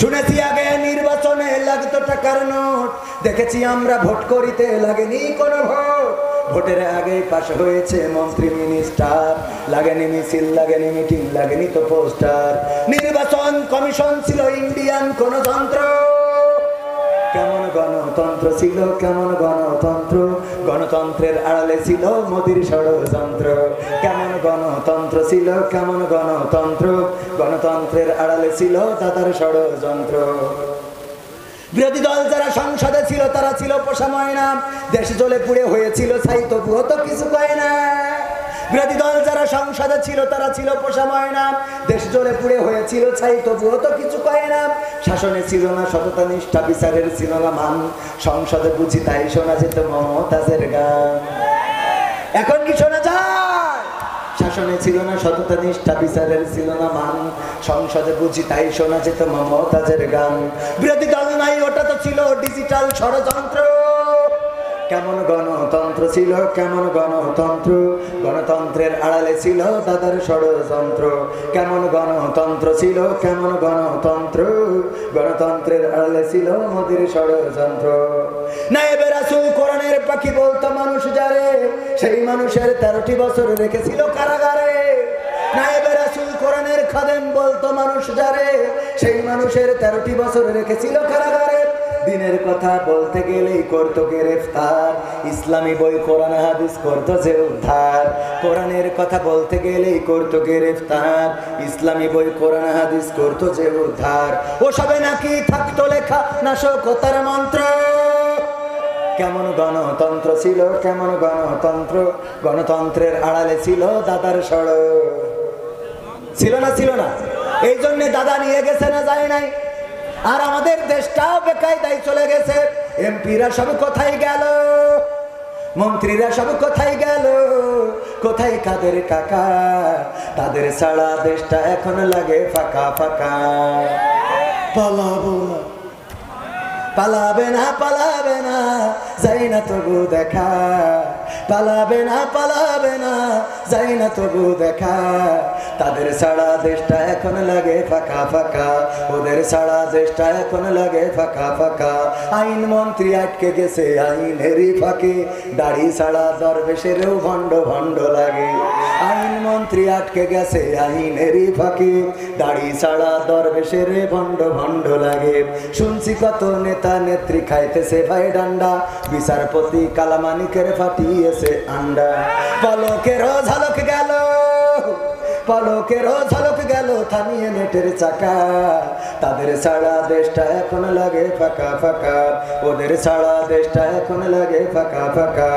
শুনেছি আগে নির্বাচনে লাগতো টাকার নোট, দেখেছি আমরা ভোট করিতে লাগেনি কোনো ভোট। ভোটের আগে পাশ হয়েছে মন্ত্রী মিনিস্টার, লাগেনি মিছিল, লাগেনি মিটিং, লাগেনি তো পোস্টার। নির্বাচন কমিশন ছিল ইন্ডিয়ান কোন যন্ত্র। কেমন গণতন্ত্র ছিল, কেমন গণতন্ত্র, গণতন্ত্রের আড়ালে ছিল মোদির ষড়যন্ত্র। কেমন গণতন্ত্র ছিল, কেমন গণতন্ত্র, গণতন্ত্রের আড়ালে ছিল দাদার ষড়যন্ত্র। বিরোধী দল যারা সংসদে ছিল তারা ছিল পোষা ময়না, দেশ জ্বলে পুড়ে হয়েছিল ছাই, তবুও তো কিছু কয় না। বিরোধী দল যারা সংসদে ছিল তারা ছিল পোষা ময়না, দেশ জ্বলে পুড়ে হয়েছিল ছাই, তবুও তো কিছু কয় না। শাসনে ছিল না সততা নিষ্ঠা, বিচারের ছিল না মান, সংসদে বুঝি তাই শোনা যেত মমতাজের গান। এখন কি শোনা যায়? শাসনে ছিল না সততা নিষ্ঠা, বিচারের ছিল না মান, সংসদে বুঝি তাই শোনা যেত মমতাজের গান। বিরোধী দল নাই, ওটা তো ছিল ডিজিটাল ষড়যন্ত্র। কেমন গণতন্ত্র ছিল, কেমন গণতন্ত্র, গণতন্ত্রের আড়ালে ছিল দাদার ষড়যন্ত্র। কেমন গণতন্ত্র ছিল, কেমন গণতন্ত্র, গণতন্ত্রের আড়ালে ছিল মোদির ষড়যন্ত্র। নায়েবে রাসূল কোরআনের পাখি বলতো মানুষ যারে, সেই মানুষের 13টি বছর রেখেছিল কারাগারে। নায়েবে রাসূল কোরআনের খাদেম বলতো মানুষ যারে, সেই মানুষের 13টি বছর রেখেছিল কারাগারে। দিনের কথা বলতে গেলেই করতো গ্রেফতার, ইসলামী বই কোরআন হাদিস করতো যে উদ্ধার। কোরআনের কথা বলতে গেলেই করতো গ্রেফতার, ইসলামী বই কোরআন হাদিস করতো যে উদ্ধার। ওসবে নাকি থাকতো লেখা নাশকতার মন্ত্র। কেমন গণতন্ত্র ছিল, কেমন গণতন্ত্র, গণতন্ত্রের আড়ালে ছিল দাদার ষড়। ছিল না, ছিল না। এই জন্য দাদা নিয়ে গেছে না যায় নাই। আর আমাদের দেশটাও বেকায়দায় চলে গেছে। এমপিরা সব কোথায় গেল, মন্ত্রীরা সব কোথায় গেল, কোথায় কাদের কাকা, তাদের ছাড়া দেশটা এখন লাগে ফাঁকা ফাঁকা। পালাবো না, পালাবে না, পালাবে না, যাই না তবু দেখা, পালাবে না, পালাবে না, যাই না তবু দেখা। তাদের ছাড়া দেশটা এখন লাগে ফাঁকা ফাঁকা, ওদের ছাড়া দেশটা এখন লাগে ফাঁকা ফাঁকা। আইন মন্ত্রী আটকে গেছে আইনেরই ফাঁকে, দাড়ি ছাড়া দরবেশেরও ভণ্ড ভণ্ড লাগে। আইন মন্ত্রী আটকে গেছে আইনেরই ফাঁকে, দাড়ি ছাড়া দরবেশের ভণ্ড ভণ্ড লাগে। শুনছি কত নেতা নেত্রী খাইতেছে ভাই ডান্ডা, বিচারপতি কালামানিকের ফাটিয়েছে আন্ডা। পলকেরও ঝলক গেল, পলকেরও ঝলক গেল থামিয়ে নেটের চাকা। তাদের ছাড়া দেশটা এখন লাগে ফাঁকা ফাঁকা, ওদের ছাড়া দেশটা এখন লাগে ফাঁকা ফাঁকা।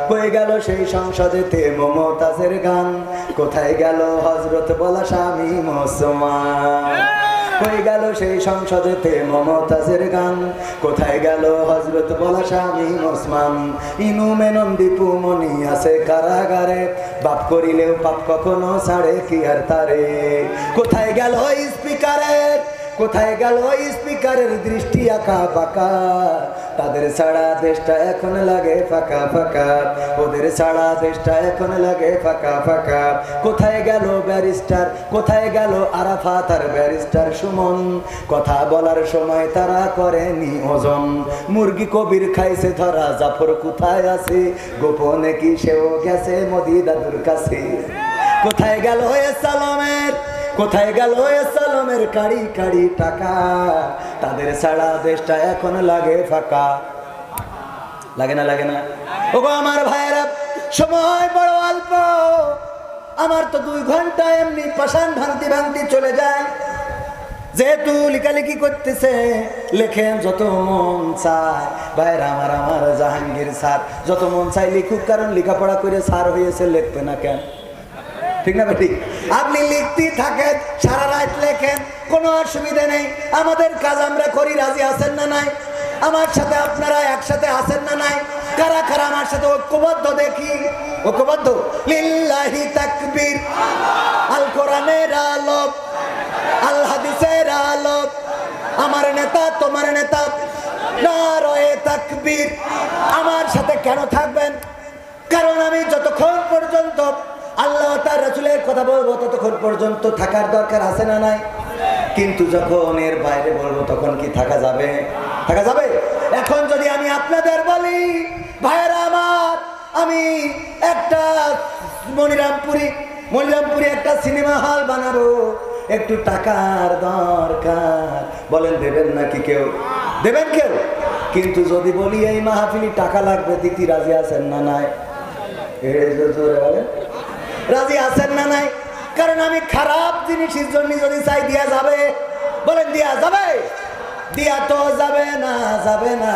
কই গেল সেই সংসদেতে মমতাজের গান, কোথায় গেল হযরত বলা স্বামী মুসলমান। কই গেল সেই সংসদেতে মমতাজের গান, কোথায় গেল হযরত বলা স্বামী ওসমান। ইনু মেনন দীপু মনি আছে কারাগারে, বাপ করিলেও পাপ কখনো ছাড়ে কি আর তারে। কোথায় গেল স্পিকারের, কোথায় গেল স্পিকারের দৃষ্টি আঁকা বাঁকা। তাদের ছাড়া দেশটা এখন লাগে ফাঁকা ফাঁকা, ওদের ছাড়া দেশটা এখন লাগে ফাঁকা ফাঁকা। কোথায় গেল ব্যারিস্টার, কোথায় গেল আরাফাত আর ব্যারিস্টার সুমন, কথা বলার সময় তারা করেনি ওজন। মুরগি কবির খাইছে ধরা, জাফর কোথায় আছে, গোপনে কি সেও গেছে মোদি দাদুর কাছে। কোথায় গেল সালামের, কোথায় গেল সালামের কাড়ি কাড়ি টাকা। তাদের ছাড়া দেশটা এখন লাগে ফাঁকা। লাগে না, লাগে না? ওগো আমার ভাইয়েরা, সময় বড় অল্প। আমার তো 2 ঘন্টা এমনি পাষাণ ভাঙতি ভাঙতি চলে যায়। যেহেতু লেখালেখি করতেছে, লেখেন যত মন চায়। ভাইরা আমার, আমার জাহাঙ্গীর স্যার যত মন চায় লিখুক, কারণ লেখাপড়া করে স্যার হয়েছে, লিখবে না কেন? ঠিক না ঠিক? আপনি লিখতে থাকেন, সারা রাত লেখেন, কোনো অসুবিধা নেই। আমাদের কাজ আমরা করি, রাজি আছেন না নাই? আমার সাথে আপনারা একসাথে আছেন না নাই? কারা কারা আমার সাথে ঐক্যবদ্ধ দেখি? ঐক্যবদ্ধ? লিল্লাহি তাকবীর, আল কোরআনের আলো, আল হাদিসের আলো, আমার নেতা তোমার নেতা, নারায়ে তাকবীর। আমার সাথে কেন থাকবেন? কারণ আমি যতক্ষণ পর্যন্ত আল্লাহ তার রাসূলের কথা বলবো, ততক্ষণ পর্যন্ত থাকার দরকার আছে না নাই? কিন্তু যখন এর বাইরে বলবো তখন কি থাকা যাবে? থাকা যাবে? এখন যদি আমি আপনাদের বলি ভাইয়েরা আমার, আমি একটা মনিরামপুরি একটা সিনেমা হল বানাবো, একটু টাকার দরকার, বলেন দেবেন নাকি কেউ? দেবেন কেউ? কিন্তু যদি বলি এই মাহফিলি টাকা লাগবে, দিতে রাজি আছেন না নাই? রাজি আছেন না নাই? কারণ আমি খারাপ জিনিসের জন্য যদি চাই দিয়া যাবে, বলেন দিয়া যাবে? দিয়া তো যাবে না, যাবে না।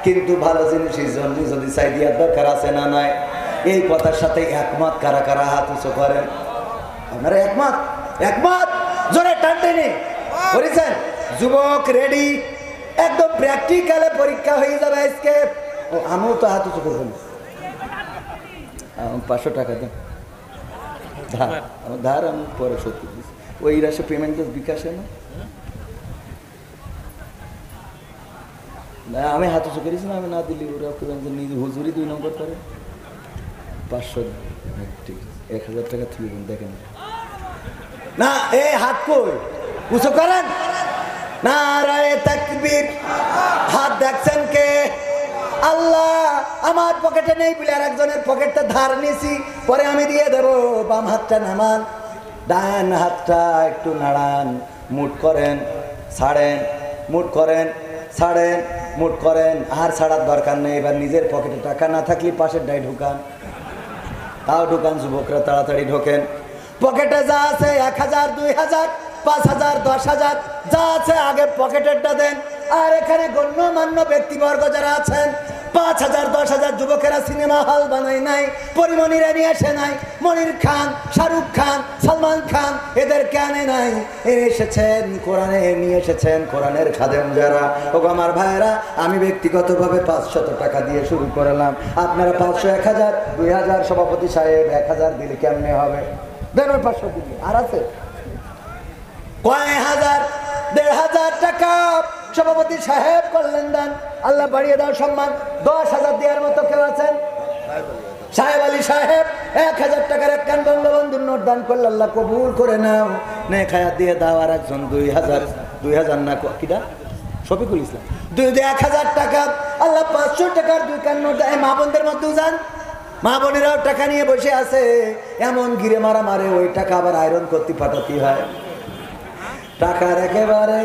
কিন্তু ভালো জিনিসের জন্য যদি চাই দিয়া দরকার আছে না নাই? এই কথার সাথে একমত কারা কারা হাত উঁচু করেন? আপনারা একমত? একমত জোরে টান টেনে করেছেন? যুবক রেডি, একদম প্র্যাকটিক্যালে পরীক্ষা হয়ে যাবে আজকে। ও আমিও তো হাত উঁচু করবেন। 500 টাকা দেন ধার, আমি পরে শোধ করে দিচ্ছি। ওই রাশে পেমেন্ট বিকাশে না, আমি হাত উঁচু করেছি না, আমি না দিলি ওরা নিজে হুজুরি 2 নম্বর করে 500 ঠিক আছে, 1000 টাকা তুলে দেন। দেখেন না, এই হাত কই উঁচু করেন না, রায়ে তাকবীর। হাত দেখছেন কে? আল্লাহ। আমার পকেটে নেই বলে আর একজনের পকেটটা ধার নিছি, পরে আমি দিয়ে দেবো। বাম হাতটা নামান, ডান হাতটা একটু নাড়ান, মুট করেন, ছাড়েন, মুট করেন, ছাড়েন, মুট করেন। আর ছাড়ার দরকার নেই। এবার নিজের পকেটে টাকা না থাকলে পাশের ডাই ঢুকান, তাও ঢুকান। যুবকরা তাড়াতাড়ি ঢোকেন। পকেটে যা আছে 1000, 2000, 5000, 10000 যা আছে আগে পকেটেরটা দেন। আর এখানে গণ্যমান্য ব্যক্তিবর্গ যারা আছেন, 5000, 10000 যুবকেরা সিনেমা হল বানায় নাই, পরিমণিরা নিয়ে আসে নাই, মনির খান, শাহরুখ খান, সালমান খান এদেরকে আনে নাই। এসেছেন কোরআনে, নিয়ে এসেছেন কোরআনের খাদেম যারা। ও আমার ভাইয়েরা, আমি ব্যক্তিগতভাবে 500 টাকা দিয়ে শুরু করলাম। আপনারা 500, 1000, 2000, সভাপতি সাহেব 1000 দিলে কেমনে হবে? দেন ওই 500 দিলে। আর আছে কয় হাজার, 1500 টাকা সভাপতি সাহেব করলেন দান। আল্লাহ বাড়িয়ে দাও সম্মান। 10,000 দেওয়ার মতো কেউ আছেন? সাহেব আলী সাহেব 1000 টাকার এক কান বঙ্গবন্ধুর নোট দান করলে আল্লাহ কবুল করে নাও। নেক হায়াত দিয়ে দাও। আর একজন 2000 না কিটা শফিকুল ইসলাম 1000 টাকা। আল্লাহ 500 টাকার 2 কান নোট দেয়। মা বোনদের মধ্যে যান, মা বোনেরাও টাকা নিয়ে বসে আছে। এমন গিরে মারা মারে, ওই টাকা আবার আয়রন করতে পাঠাতে হয়। টাকার একেবারে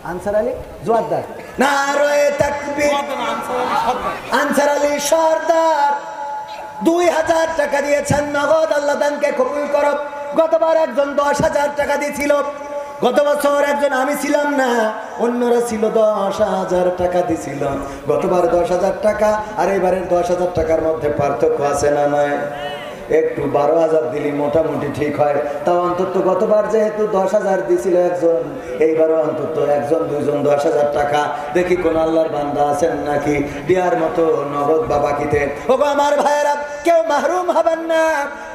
আনসার আলী জোয়ারদার, নারায়ে তাকবীর, আনসার আলী সর্দার 2000 টাকা দিয়েছেন নগদ। আল্লাহ দানকে কবুল করো। গতবার একজন 10,000 টাকা দিয়েছিল। গত বছর একজন, আমি ছিলাম না, অন্যরা ছিল, 10,000 টাকা দিছিল। গতবার 10,000 টাকা আর এবারের 10,000 টাকার মধ্যে পার্থক্য আছে না নয়? একটু 12,000 দিলি মোটামুটি ঠিক হয়। তাও অন্তত গতবার যেহেতু 10,000 দিছিল একজন, এইবারও অন্তত 1, 2 10,000 টাকা। দেখি কোন আল্লাহর বান্দা আছেন নাকি দেওয়ার মতো নগদ বা বাকিতে। ওগো আমার ভাইয়েরা, কেউ মাহরুম হবেন না।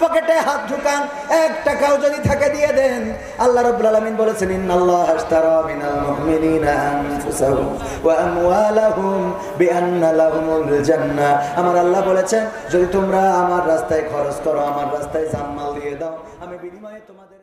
পকেটে হাত ঢুকান, 1 টাকাও যদি থাকে দিয়ে দেন। আল্লাহ রাব্বুল আলামিন বলেছেন, ইন্নাল্লাহা আশতারা মিনাল মুমিনিনা আনফুসাহুম ওয়া আমওয়ালাহুম বিআন্না লাহুমুল জান্নাহ। আমার আল্লাহ বলেছেন, যদি তোমরা আমার রাস্তায় খরচ করো, আমার রাস্তায় জান মাল দিয়ে দাও, আমি বিনিময়ে তোমাদের